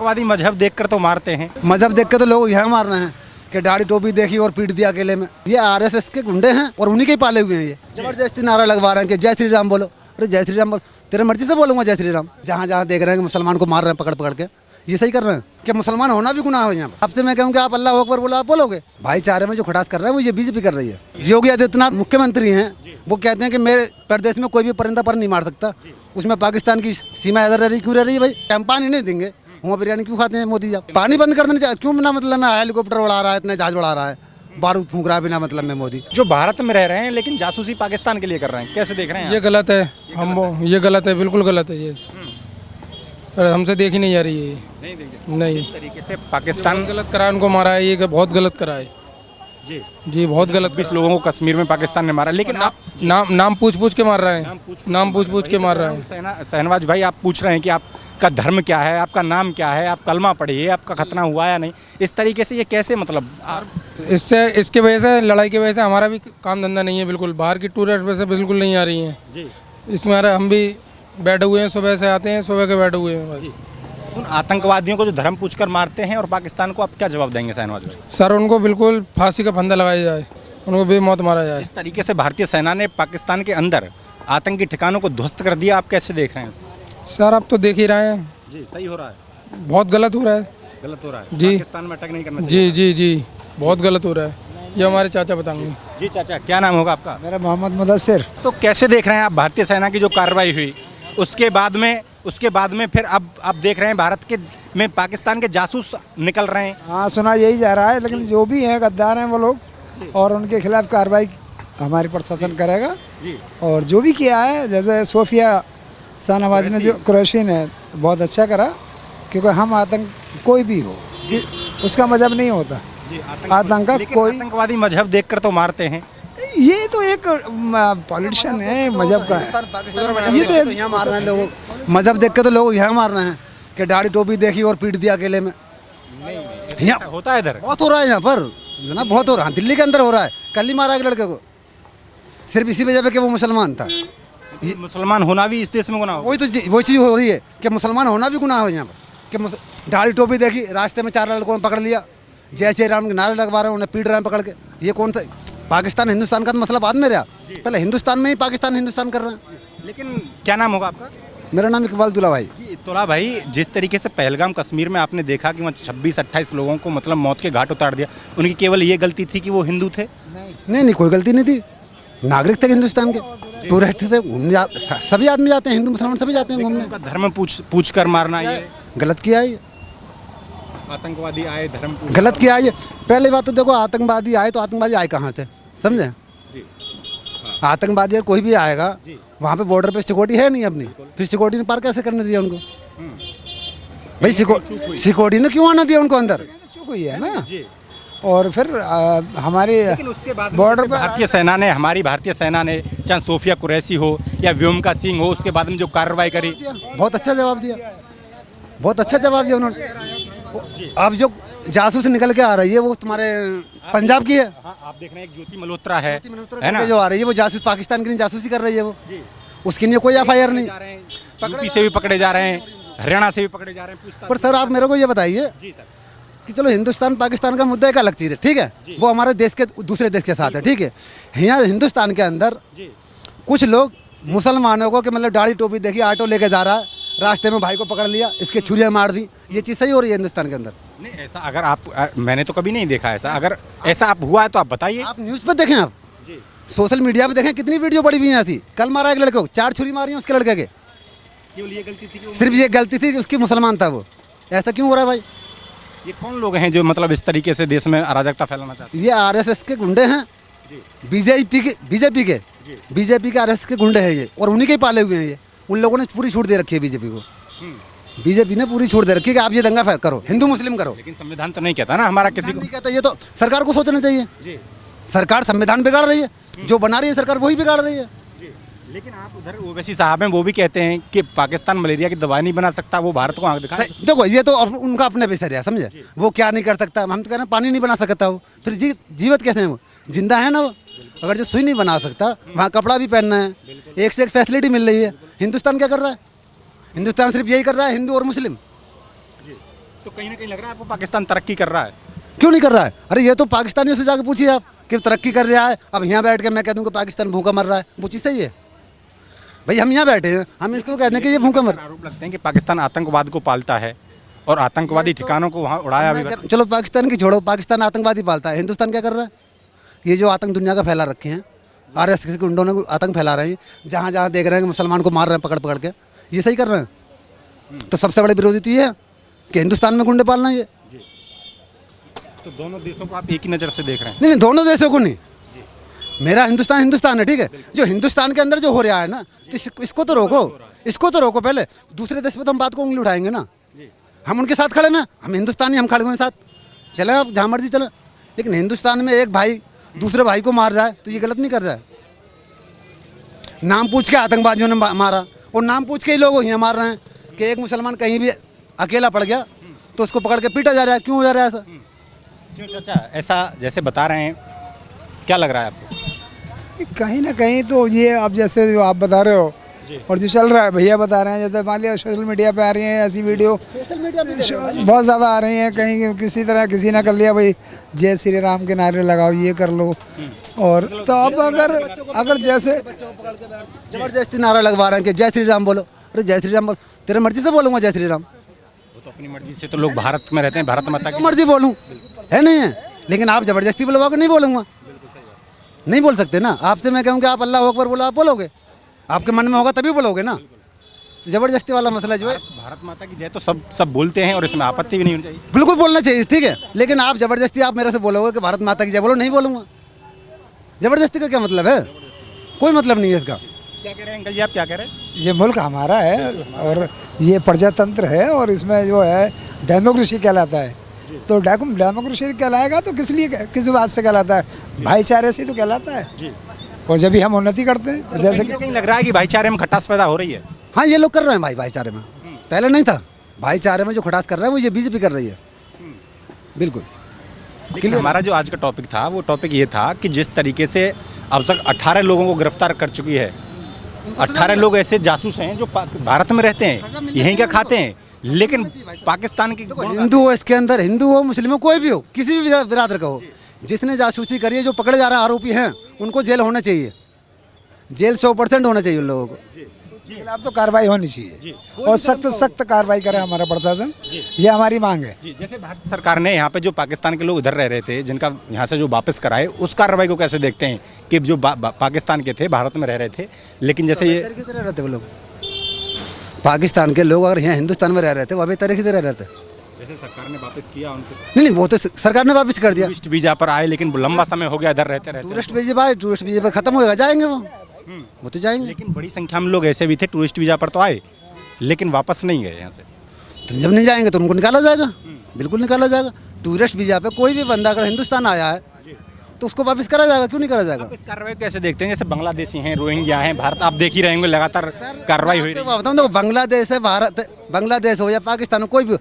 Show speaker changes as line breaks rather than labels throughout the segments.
आतंकवादी मजहब देखकर तो मारते हैं।
मजहब देख के तो लोग यहाँ मार रहे हैं कि दाढ़ी टोपी देखी और पीट दिया अकेले में। ये आरएसएस के गुंडे हैं और उन्हीं के ही पाले हुए हैं। ये जबरदस्ती नारा लगवा रहे हैं कि जय श्री राम बोलो। अरे जय श्री राम बोलो, तेरे मर्जी से बोलूंगा जय श्री राम। जहाँ जहाँ देख रहे हैं कि मुसलमान को मार रहे हैं पकड़ पकड़ के, ये सही कर रहे हैं कि मुसलमान होना भी गुनाह हो यहाँ पर। अब से मैं कहूँ कि आप अल्लाह अकबर बोलो, आप बोलोगे। भाईचारे में जो खटास कर रहे हैं वो ये बीजेपी कर रही है। योगी आदित्यनाथ मुख्यमंत्री हैं, वो कहते हैं कि मेरे प्रदेश में कोई भी परिंदा पर नहीं मार सकता। उसमें पाकिस्तान की सीमा इधर रह रही, क्यों रह रही है भाई? हम पानी नहीं देंगे, वहाँ बिरयानी क्यों खाते हैं मोदी जी? पानी बंद कर देना चाहिए। क्यों बिना मतलब में हेलीकॉप्टर उड़ा रहा है, इतने जहाज उड़ा रहा है, बारूद फूंक रहा है बिना मतलब में मोदी।
जो भारत में रह रहे हैं लेकिन जासूसी पाकिस्तान के लिए कर रहे हैं, कैसे देख रहे हैं?
ये गलत है। ये गलत है, बिल्कुल गलत है ये। हमसे देखी नहीं जा रही है ये। नहीं,
इस तरीके से पाकिस्तान
गलत करा है, उनको मारा है, ये बहुत गलत करा है जी, बहुत गलत।
20 लोगों को कश्मीर में पाकिस्तान ने मारा, लेकिन आप
नाम पूछ पूछ के मार रहा है, नाम पूछ पूछ के मार रहा है।
शहनवाज भाई, आप पूछ रहे हैं कि आपका धर्म क्या है, आपका नाम क्या है, आप कलमा पढ़िए, आपका खतना हुआ या नहीं। इस तरीके से ये कैसे मतलब
इसके वजह से, लड़ाई की वजह से हमारा भी काम धंधा नहीं है बिल्कुल। बाहर की टूरिस्ट वजह से बिल्कुल नहीं आ रही हैं इसमें। हम भी बैठे हुए हैं, सुबह से आते हैं, सुबह के बैठे हुए हैं बस।
उन आतंकवादियों को जो धर्म पूछकर मारते हैं और पाकिस्तान को आप क्या जवाब देंगे शहनवाज भाई?
सर, उनको बिल्कुल फांसी का फंदा लगाया जाए, उनको बेमौत मारा जाए।
इस तरीके से भारतीय सेना ने पाकिस्तान के अंदर आतंकी ठिकानों को ध्वस्त कर दिया, आप कैसे देख रहे हैं?
सर, आप तो देख ही रहे हैं
जी, सही हो रहा है,
बहुत गलत हो रहा है।
गलत हो रहा है
जी,
पाकिस्तान में अटैक नहीं करना चाहिए।
जी जी जी, बहुत गलत हो रहा है। ये हमारे चाचा बताएंगे।
जी चाचा, क्या नाम होगा आपका?
मेरा मोहम्मद मुदस्सिर।
तो कैसे देख रहे हैं आप भारतीय सेना की जो कार्रवाई हुई, उसके बाद में फिर अब आप देख रहे हैं भारत के में पाकिस्तान के जासूस निकल रहे हैं।
हाँ, सुना यही जा रहा है, लेकिन जो भी हैं गद्दार हैं वो लोग, और उनके खिलाफ कार्रवाई हमारी प्रशासन करेगा। और जो भी किया है, जैसे सोफिया शाहनवाज ने, जो कुरैशी ने बहुत अच्छा करा, क्योंकि हम आतंक कोई भी हो, उसका मजहब नहीं होता। आतंक कोई
आतंकवादी मजहब देखकर तो मारते हैं।
ये तो एक पॉलिटिशियन है मजहब का।
ये तो यहाँ मार रहे हैं लोग, मजहब देख के तो लोग यहाँ मार रहे हैं कि दाढ़ी टोपी देखी और पीट दिया अकेले में। यहाँ
होता है इधर,
बहुत हो रहा है यहाँ पर जनाब, बहुत हो रहा है। दिल्ली के अंदर हो रहा है, कल ही मारा एक लड़के को, सिर्फ इसी वजह पे कि वो मुसलमान था।
मुसलमान होना भी इस देश में गुनाह हो।
वही चीज़ हो रही है कि मुसलमान होना भी गुनाह हो यहाँ पर। कि दाढ़ी टोपी देखी, रास्ते में 4 लड़कों ने पकड़ लिया, जय श्री राम के नारे लगवा रहे हैं, उन्हें पीट रहे हैं पकड़ के। ये कौन सा पाकिस्तान हिंदुस्तान का तो मसला बाद में रहा, पहले हिंदुस्तान में ही पाकिस्तान हिंदुस्तान कर रहे हैं।
लेकिन क्या नाम होगा आपका?
मेरा नाम इकबाल दुल्ला भाई।
जी तोला भाई, जिस तरीके से पहलगाम कश्मीर में आपने देखा कि वहाँ 26-28 लोगों को मतलब मौत के घाट उतार दिया, उनकी केवल ये गलती थी कि वो हिंदू थे?
नहीं, कोई गलती नहीं थी। नागरिक थे हिंदुस्तान के, टूरिस्ट थे, घूमने सभी आदमी जाते हैं, हिंदू मुसलमान सभी जाते हैं घूमने।
धर्म पूछ कर मारना ये
गलत किया है।
आतंकवादी आए धर्म
गलत किया है। पहली बात तो देखो, आतंकवादी आए तो आतंकवादी आए कहाँ से, समझे? आतंकवादी कोई भी आएगा, वहाँ पे बॉर्डर पे सिक्योरिटी है नहीं अपनी, फिर सिक्योरिटी ने पार कैसे करने दिया उनको? भाई सिक्योरिटी ने क्यों आना दिया उनको अंदर?
चुप हुई है ना। और फिर हमारे
बॉर्डर पर हमारी भारतीय सेना ने, चाहे सोफिया कुरैशी हो या व्योमिका सिंह हो, उसके बाद में जो कार्रवाई करी,
बहुत अच्छा जवाब दिया, बहुत अच्छा जवाब दिया उन्होंने। अब जो जासूस निकल के आ रही है वो तुम्हारे पंजाब की है।
आप देख रहे हैं एक ज्योति मल्होत्रा है ना,
जो आ रही है वो जासूस पाकिस्तान की नहीं, जासूसी कर रही है वो। उसके लिए कोई FIR नहीं।
यूपी से भी पकड़े जा रहे हैं, हरियाणा से भी पकड़े जा रहे हैं।
पर सर, आप मेरे को ये बताइए कि चलो हिंदुस्तान पाकिस्तान का मुद्दा एक अलग चीज़ है, ठीक है, वो हमारे देश के दूसरे देश के साथ है, ठीक है। यहाँ हिंदुस्तान के अंदर कुछ लोग मुसलमानों को कि मतलब दाढ़ी टोपी देखी, ऑटो लेके जा रहा है, रास्ते में भाई को पकड़ लिया, इसके छुरियाँ मार दी, ये चीज़ सही हो रही है हिंदुस्तान के अंदर?
नहीं, ऐसा अगर आप, मैंने तो कभी नहीं देखा ऐसा। अगर ऐसा आप हुआ है तो आप बताइए।
आप न्यूज़ पे देखें, आप सोशल मीडिया पे देखें, कितनी वीडियो पड़ी हुई है ऐसी। कल मारा एक लड़के को, 4 छुरी मारी है उसके लड़के के,
केवल ये गलती थी,
सिर्फ ये गलती थी कि उसकी मुसलमान था वो। ऐसा क्यों हो रहा है भाई?
ये कौन लोग हैं जो मतलब इस तरीके से देश में अराजकता फैलाना चाहते हैं?
ये RSS के गुंडे हैं, बीजेपी के RSS के गुंडे हैं ये, और उन्हीं के ही पाले हुए हैं ये। उन लोगों ने पूरी छूट दे रखी है बीजेपी को। बीजेपी ने पूरी छूट दे रखी है कि आप ये दंगा करो, हिंदू मुस्लिम करो।
लेकिन संविधान तो नहीं कहता ना हमारा किसी को।
नहीं कहता, ये तो सरकार को सोचना चाहिए। सरकार संविधान बिगाड़ रही है, जो बना रही है सरकार वही बिगाड़ रही है।
लेकिन आप उधर ओवैसी साहब हैं, वो भी कहते हैं कि पाकिस्तान मलेरिया की दवा नहीं बना सकता, वो भारत को आंख दिखाए।
देखो, ये तो उनका अपने विषय है, समझे? वो क्या नहीं कर सकता, हम तो कह रहे हैं पानी नहीं बना सकता वो, फिर जीवित कैसे है वो? जिंदा है ना वो। अगर जो सुई नहीं बना सकता, वहाँ कपड़ा भी पहनना है, एक से एक फैसिलिटी मिल रही है। हिंदुस्तान क्या कर रहा है? हिंदुस्तान सिर्फ यही कर रहा है, हिंदू और मुस्लिम।
तो कहीं ना कहीं लग रहा है आपको पाकिस्तान तरक्की कर रहा है।
क्यों नहीं कर रहा है? अरे ये तो पाकिस्तानियों से जाके पूछिए आप कि तरक्की कर रहा है। अब यहाँ बैठ के मैं कह दूँ कि पाकिस्तान भूखा मर रहा है, वो चीज़ सही है? भाई हम यहाँ बैठे हैं, हम इसको कहते हैं कि ये भूखा मर।
आरोप लगते हैं कि पाकिस्तान आतंकवाद को पालता है और आतंकवादी ठिकानों को वहाँ उड़ाया भी।
चलो पाकिस्तान की छोड़ो, पाकिस्तान आतंकवादी पालता है, हिंदुस्तान क्या कर रहा है? ये जो आतंक दुनिया का फैला रखे हैं, RSS के गुंडों ने आतंक फैला रहे हैं, जहाँ जहाँ देख रहे हैं कि मुसलमान को मार रहे हैं पकड़ पकड़ के, ये सही कर रहे हैं। तो सबसे बड़ी विरोधी तो ये है कि हिंदुस्तान में गुंडे पालना ये।
तो दोनों देशों को आप एक ही नज़र से देख रहे हैं?
नहीं नहीं, दोनों देशों को नहीं। मेरा हिंदुस्तान हिंदुस्तान है, ठीक है। जो हिंदुस्तान के अंदर जो हो रहा है ना, तो इसको तो रोको, इसको तो रोको पहले। दूसरे देश पे तो हम बात को उंगली उठाएंगे ना। हम उनके साथ खड़े हैं, हम हिंदुस्तानी, हम खड़े हुए हैं साथ, चले आप जहाँ मर्जी चले। लेकिन हिंदुस्तान में एक भाई दूसरे भाई को मार रहा है तो ये गलत नहीं कर रहा है। नाम पूछ के आतंकवादियों ने मारा, और नाम पूछ के ही लोग यहाँ मार रहे हैं कि एक मुसलमान कहीं भी अकेला पड़ गया तो उसको पकड़ के पीटा जा रहा है। क्यों हो जा रहा है ऐसा?
क्यों चाचा ऐसा जैसे बता रहे हैं, क्या लग रहा है आपको?
कहीं ना कहीं तो ये अब जैसे जो आप बता रहे हो और जो चल रहा है, भैया बता रहे हैं, जैसे मान लिया सोशल मीडिया पे आ रही हैं ऐसी वीडियो,
सोशल मीडिया में
बहुत ज़्यादा आ रही हैं। कहीं किसी तरह किसी ने कर लिया भाई जय श्री राम के नारे लगाओ, ये कर लो। और तो अब अगर जैसे
जबरदस्ती नारा लगवा रहे हैं कि जय श्री राम बोलो। अरे जय श्री राम बोलो, तेरे मर्जी से बोलूँगा जय श्री राम।
वो तो अपनी मर्जी से, तो लोग भारत में रहते हैं, भारत माता
जो
की
मर्जी बोलूँ है नहीं है, लेकिन आप जबरदस्ती बुलवा के नहीं बोलूँगा, नहीं बोल सकते ना। आपसे मैं कहूँ कि आप अल्लाह अकबर बोलो, आप बोलोगे, आपके मन में होगा तभी बोलोगे ना। तो जबरदस्ती वाला मसला जो है,
भारत माता की जय तो सब बोलते हैं और इसमें आपत्ति भी नहीं होनी चाहिए।
बिल्कुल बोलना चाहिए, ठीक है। लेकिन आप जबरदस्ती आप मेरे से बोलोगे कि भारत माता की जय बोलो, नहीं बोलूँगा। जबरदस्ती का क्या मतलब है? कोई मतलब नहीं है इसका।
क्या कह रहे हैं अंकल जी, आप क्या कह रहे हैं?
ये मुल्क हमारा है और ये प्रजातंत्र है और इसमें जो है डेमोक्रेसी कहलाता है। तो डेमोक्रेसी कहलाएगा तो किस बात से कहलाता है? भाईचारे से तो कहलाता है। और जब भी हम उन्नति करते हैं, जैसे कि
कहीं लग रहा है कि भाईचारे में खटास पैदा हो रही है।
हाँ, ये लोग कर रहे हैं भाईचारे में, पहले नहीं था। भाईचारे में जो खटास कर रहा है वो ये बीजेपी कर रही है, बिल्कुल।
लेकिन हमारा जो आज का टॉपिक था, वो टॉपिक ये था कि जिस तरीके से अब तक 18 लोगों को गिरफ्तार कर चुकी है, 18 लोग ऐसे जासूस हैं जो भारत में रहते हैं, यहीं का खाते हैं, लेकिन पाकिस्तान की
हिंदू हो, इसके अंदर हिंदू हो, मुस्लिम हो, कोई भी हो, किसी भी बिरादर का हो, जिसने जासूसी करी है, जो पकड़े जा रहे हैं आरोपी हैं, उनको जेल होना चाहिए। जेल 100% होना चाहिए उन लोगों को।
इसके खिलाफ तो कार्रवाई होनी चाहिए और सख्त कार्रवाई करे हमारा प्रशासन, ये हमारी मांग है।
जैसे भारत सरकार ने यहाँ पे जो पाकिस्तान के लोग इधर रह रहे थे, जिनका यहाँ से जो वापस कराए, उस कार्रवाई को कैसे देखते हैं कि जो पाकिस्तान के थे, भारत में रह रहे थे, लेकिन जैसे ये
तरीके से रह रहे थे वो लोग, पाकिस्तान के लोग अगर यहाँ हिंदुस्तान में रह रहे थे, वो अभी तरीके से रह रहे थे।
जैसे सरकार ने वापस किया उनको,
नहीं, वो तो सरकार ने वापस कर दिया।
टूरिस्ट वीजा पर आए, लेकिन लंबा समय हो गया इधर रहते
टूरिस्ट वीजा पे खत्म होगा, जाएंगे वो तो जाएंगे।
लेकिन बड़ी संख्या में लोग ऐसे भी थे टूरिस्ट वीजा पर तो आए, लेकिन वापस नहीं गए यहाँ से।
तो जब नहीं जाएंगे तो उनको निकाला जाएगा, बिल्कुल निकाला जाएगा। टूरिस्ट वीजा पे कोई भी बंदा अगर हिंदुस्तान आया है तो उसको वापस करा जाएगा, क्यों नहीं करा जाएगा?
इस कार्रवाई को कैसे देखते हैं? जैसे बांग्लादेशी हैं, रोहिंग्या हैं, भारत आप देख ही रहे होंगे लगातार कार्रवाई हुई रही है।
बताऊँ तो बांग्लादेश है, भारत, बांग्लादेश हो या पाकिस्तान हो, कोई भी,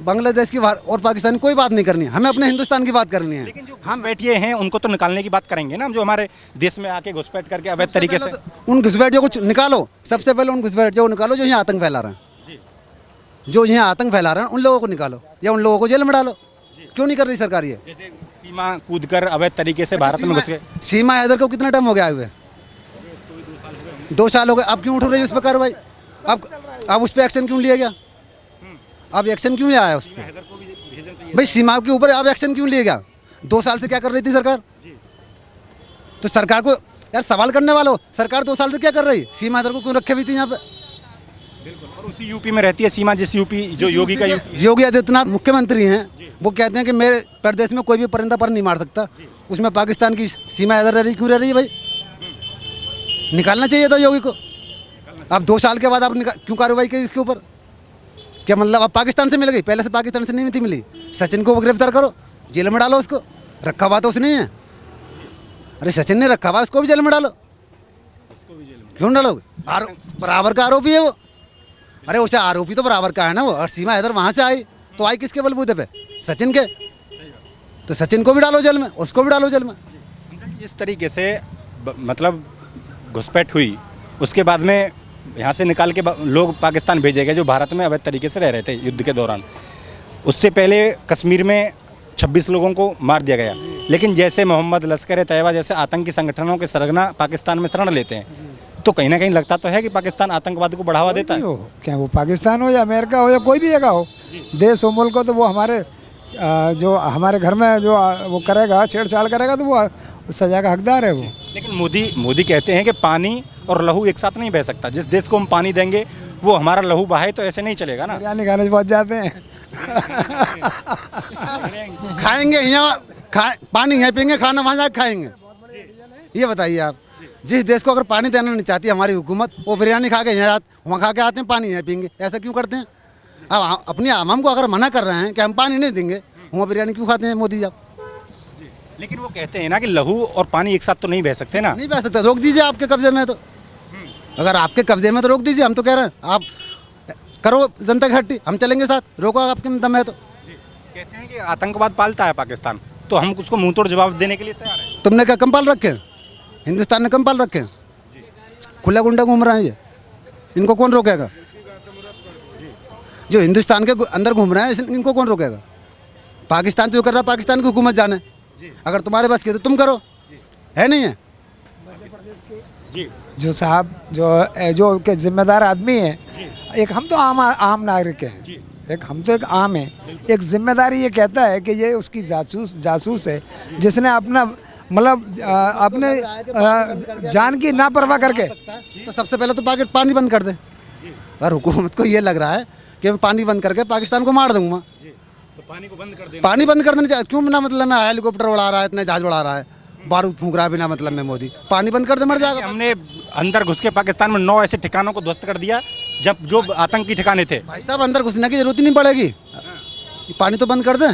बांग्लादेश की और पाकिस्तान की कोई बात नहीं करनी है, हमें अपने हिंदुस्तान की बात करनी है।
लेकिन जो हम बैठिए हैं उनको तो निकालने की बात करेंगे ना, जो हमारे देश में आके घुसपैठ करके अवैध तरीके से।
उन घुसपैठियों को निकालो, सबसे पहले उन घुसपैठियों को निकालो जो यहाँ आतंक फैला रहे हैं, जो यहाँ आतंक फैला रहे हैं उन लोगों को निकालो या उन लोगों को जेल में डालो। क्यों नहीं कर रही सरकार ये?
जैसे सीमा कूदकर अवैध तरीके से भारत में घुस गए।
सीमा हैदर को कितना टाइम हो गया हुए? 2 साल हो गए। अब क्यों उठ रही है उस पर कार्रवाई? अब उस पर एक्शन क्यों लिया गया? अब एक्शन क्यों नहीं आया उस पर? भाई सीमा के ऊपर अब एक्शन क्यों लिया गया? 2 साल से क्या कर रही थी सरकार? तो सरकार को यार सवाल करने वालों, सरकार 2 साल से क्या कर रही? सीमा हैदर को क्यों रखे हुई थी यहाँ पे?
और उसी यूपी में रहती है सीमा, जिस यूपी जो योगी का
योगी आदित्यनाथ मुख्यमंत्री हैं, वो कहते हैं कि मेरे प्रदेश में कोई भी परिंदा पर नहीं मार सकता। उसमें पाकिस्तान की सीमा हैदर रह रही, क्यों रह रही है भाई? निकालना चाहिए था योगी को। अब 2 साल के बाद आप क्यों कार्रवाई की इसके ऊपर? क्या मतलब अब पाकिस्तान से मिल गई? पहले से पाकिस्तान से नहीं थी मिली। सचिन को गिरफ्तार करो, जेल में डालो उसको, रखा हुआ तो उसने है। अरे सचिन ने रखा हुआ, उसको भी जेल में डालो। क्यों डालोगे? बराबर का आरोपी है वो। अरे उसे आरोपी तो बराबर का है ना वो। और सीमा हैदर वहाँ से आई तो आई किसके बलबूते पे? सचिन के। तो सचिन को भी डालो जेल में, उसको भी डालो जेल में।
जिस तरीके से मतलब घुसपैठ हुई, उसके बाद में यहाँ से निकाल के लोग पाकिस्तान भेजे गए जो भारत में अवैध तरीके से रह रहे थे युद्ध के दौरान। उससे पहले कश्मीर में 26 लोगों को मार दिया गया। लेकिन जैसे मोहम्मद, लश्कर तैयबा जैसे आतंकी संगठनों के सरगना पाकिस्तान में शरण लेते हैं, तो कहीं ना कहीं लगता तो है कि पाकिस्तान आतंकवाद को बढ़ावा देता है।
हो, क्या वो पाकिस्तान हो या अमेरिका हो या कोई भी जगह हो, देश हो मुल्क हो, तो वो हमारे जो हमारे घर में जो वो करेगा, छेड़छाड़ करेगा, तो वो सजा का हकदार है वो।
लेकिन मोदी कहते हैं कि पानी और लहू एक साथ नहीं बह सकता। जिस देश को हम पानी देंगे वो हमारा लहू बहाए, तो ऐसे नहीं चलेगा ना।
बिरयानी खाने पहुँच जाते हैं।
खाएंगे यहाँ, पानी यहाँ पियेंगे, खाना वहाँ जाकर खाएंगे। ये बताइए आप, जिस देश को अगर पानी देना नहीं चाहती हमारी हुकूमत, वो बिरयानी खा के यहाँ वहाँ खा के आते हैं, पानी यहाँ पियेंगे। ऐसा क्यों करते हैं? अब अपनी आवाम को अगर मना कर रहे हैं कि हम पानी नहीं देंगे, वहाँ बिरयानी क्यों खाते हैं मोदी जी आप?
लेकिन वो कहते हैं ना कि लहू और पानी एक साथ तो नहीं बह सकते ना।
नहीं बह सकता, रोक दीजिए। आपके कब्जे में है तो, अगर आपके कब्जे में तो रोक दीजिए। हम तो कह रहे हैं आप करो जनता की हट्टी, हम चलेंगे साथ, रोको आपके में दम है तो।
कहते हैं कि आतंकवाद पालता है पाकिस्तान, तो हम उसको मुंह तोड़ जवाब देने के लिए तैयार हैं।
तुमने क्या कम पाल रखे हैं? हिंदुस्तान ने कम पाल रखे हैं? खुला गुंडा घूम रहे हैं ये, इनको कौन रोकेगा? जो हिंदुस्तान के अंदर घूम रहे हैं इनको कौन रोकेगा? पाकिस्तान तो जो कर रहा है, पाकिस्तान की हुकूमत जाने। अगर तुम्हारे बस की तो तुम करो, है नहीं है?
जी
जो साहब जो के जिम्मेदार आदमी है, एक हम तो आम नागरिक हैं, एक हम तो एक आम है, एक जिम्मेदारी ये कहता है कि ये उसकी जासूस है, जिसने अपना मतलब अपने जान की नापरवाह करके।
तो सबसे पहले तो पानी बंद कर दे। और हुकूमत को ये लग रहा है कि मैं पानी बंद करके पाकिस्तान को मार दूंगा,
तो पानी को बंद कर देना।
पानी बंद कर देना चाहिए। क्यों बिना मतलब में हेलीकॉप्टर उड़ा रहा है, इतने जहाज उड़ा रहा है, बारूद फूंक रहा है बिना मतलब में मोदी? पानी बंद कर दे, मर जाएगा।
हमने अंदर घुस के पाकिस्तान में 9 ऐसे ठिकानों को ध्वस्त कर दिया जब जो आतंकी ठिकाने थे।
भाई साहब अंदर घुसने की जरूरत ही नहीं पड़ेगी, पानी तो बंद कर दें,